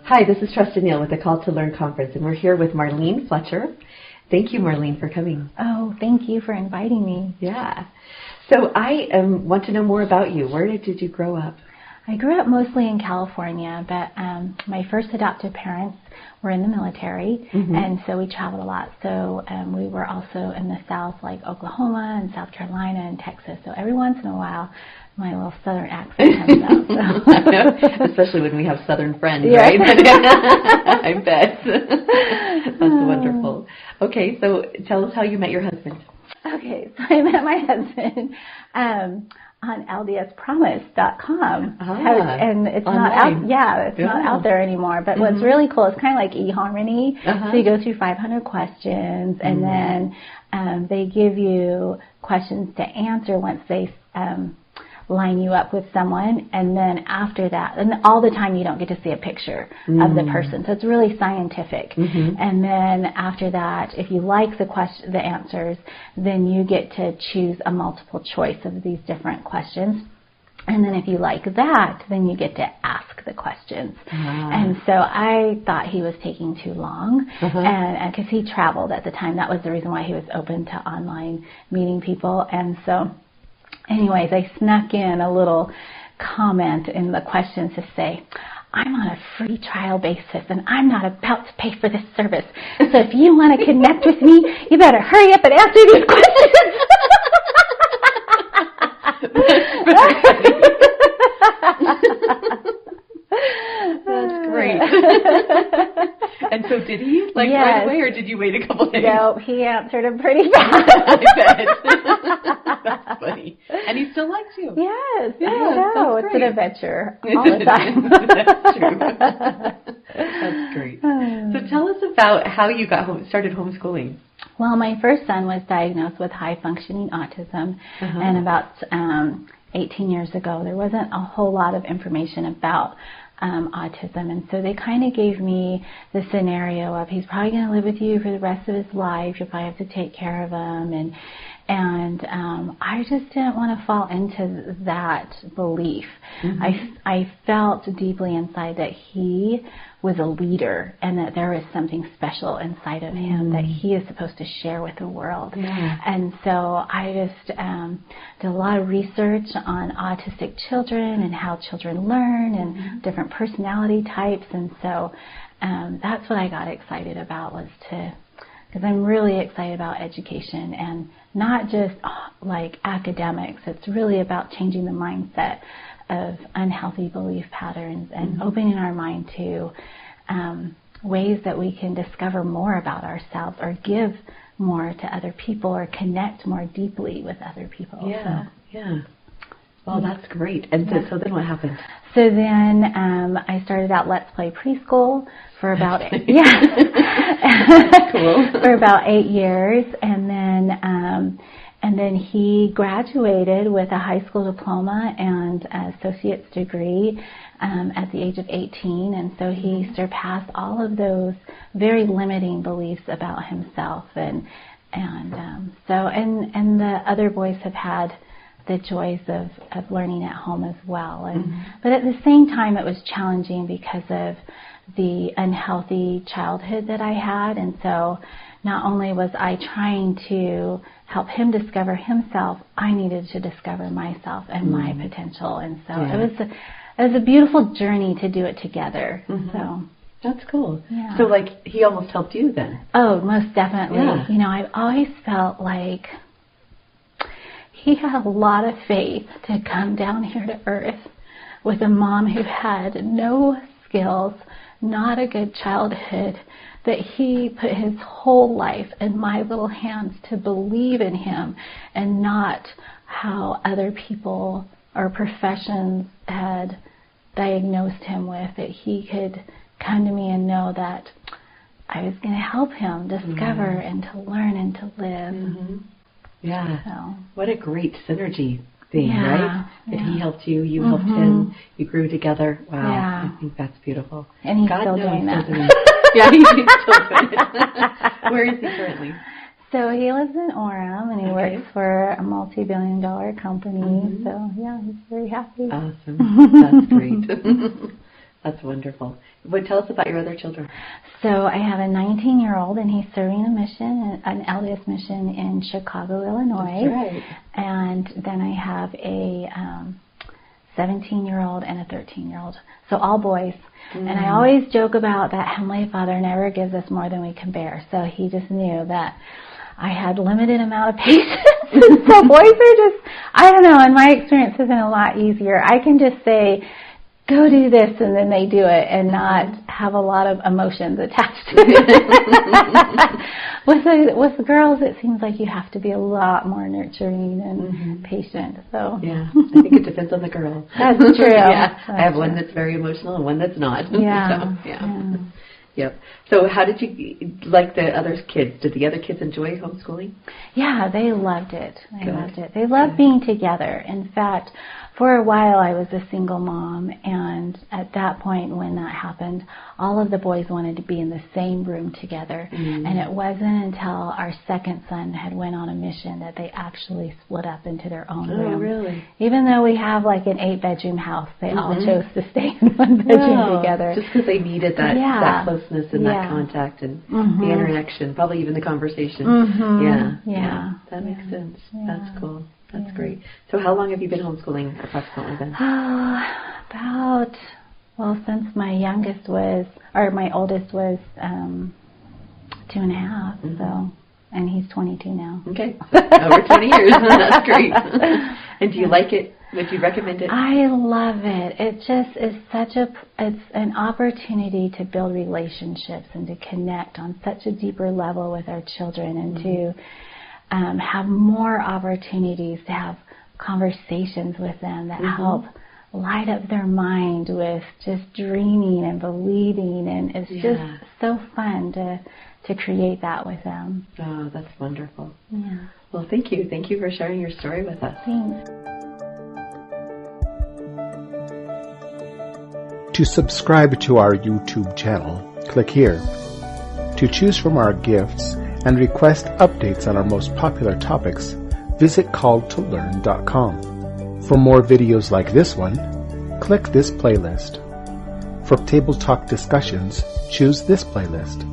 Hi, this is Trust and Neil with the Call to Learn conference, and we're here with Marlene Fletcher. Thank you, Marlene, for coming. Oh, thank you for inviting me. Yeah. So I want to know more about you. Where did you grow up? I grew up mostly in California, but my first adoptive parents were in the military, and so we traveled a lot. So we were also in the South, like Oklahoma and South Carolina and Texas. So every once in a while, my little Southern accent comes out. So. Especially when we have Southern friends, right? I bet. That's wonderful. Okay, so tell us how you met your husband. Okay, so I met my husband on ldspromise.com. And it's online. not out, it's not out there anymore. But what's really cool, it's kind of like eHarmony. So you go through 500 questions, and then they give you questions to answer once they line you up with someone, and then after that, and all the time you don't get to see a picture of the person, so it's really scientific. And then after that, if you like the answers, then you get to choose a multiple choice of these different questions. And then if you like that, then you get to ask the questions. And so I thought he was taking too long, and because he traveled at the time, that was the reason why he was open to online meeting people. And so anyways, I snuck in a little comment in the questions to say, I'm on a free trial basis and I'm not about to pay for this service. So if you want to connect with me, you better hurry up and answer these questions. That's great. And so did he, right away, or did you wait a couple days? No, he answered them pretty fast. I bet. That's funny. And he still likes you. Yes, yeah, I know. It's an adventure all the time. That's true. That's great. So tell us about how you started homeschooling. Well, my first son was diagnosed with high-functioning autism, and about 18 years ago, there wasn't a whole lot of information about autism, and so they kind of gave me the scenario of he's probably going to live with you for the rest of his life. You'll probably have to take care of him, and I just didn't want to fall into that belief. I felt deeply inside that he was a leader and that there was something special inside of him that he is supposed to share with the world. And so I just did a lot of research on autistic children and how children learn and different personality types. And so that's what I got excited about, because I'm really excited about education and not just like academics. It's really about changing the mindset of unhealthy belief patterns and opening our mind to ways that we can discover more about ourselves or give more to other people or connect more deeply with other people. Well, that's great. And so then what happened? So then I started out Let's Play Preschool for about for about 8 years, and then he graduated with a high school diploma and an associate's degree at the age of 18, and so he surpassed all of those very limiting beliefs about himself, and the other boys have had the joys of learning at home as well. But at the same time, it was challenging because of the unhealthy childhood that I had. And so not only was I trying to help him discover himself, I needed to discover myself and my potential. And so it was a beautiful journey to do it together. So that's cool. So he almost helped you then. Oh, most definitely. You know, I've always felt like he had a lot of faith to come down here to earth with a mom who had no skills, not a good childhood, that he put his whole life in my little hands to believe in him and not how other people or professions had diagnosed him with, that he could come to me and know that I was going to help him discover and to learn and to live. So. What a great synergy thing, right? That he helped you, you helped him, you grew together. Wow, I think that's beautiful. And he's still doing that. He's still doing it. Where is he currently? So he lives in Orem, and he works for a multi-billion-dollar company. So, he's very happy. Awesome. That's great. That's wonderful. Tell us about your other children. So I have a 19-year-old, and he's serving a mission, an LDS mission in Chicago, Illinois. That's right. And then I have a 17-year-old and a 13-year-old. So all boys. And I always joke about that Heavenly Father never gives us more than we can bear. So he just knew that I had limited amount of patience. So boys are just, I don't know, and my experience has been a lot easier. I can just say, go do this, and then they do it, and not have a lot of emotions attached to it. With the girls, it seems like you have to be a lot more nurturing and patient. So yeah, I think it depends on the girl. That's true. Yeah, That's I have one that's very emotional and one that's not. Yeah. So, yeah. Yep. So how did you, like the other kids, did the other kids enjoy homeschooling? Yeah, they loved it. They loved being together. In fact, for a while I was a single mom, and at that point when that happened, all of the boys wanted to be in the same room together. And it wasn't until our second son had went on a mission that they actually split up into their own room. Oh, really? Even though we have like an 8-bedroom house, they all chose to stay in one bedroom together. Just because they needed that closeness and that contact and the interaction, probably even the conversation. Yeah. That makes sense. That's cool. That's great. So how long have you been homeschooling approximately then? Since my oldest was 2.5, so, and he's 22 now. Okay, over 20 years. That's great. And do you like it? Would you recommend it? I love it. It just is it's an opportunity to build relationships and to connect on such a deeper level with our children, and to have more opportunities to have conversations with them that help light up their mind with just dreaming and believing, and it's just so fun to create that with them. Oh, that's wonderful. Yeah. Well, thank you. Thank you for sharing your story with us. Thanks. To subscribe to our YouTube channel, click here. To choose from our gifts and request updates on our most popular topics, visit calledtolearn.com. For more videos like this one, click this playlist. For Table Talk discussions, choose this playlist.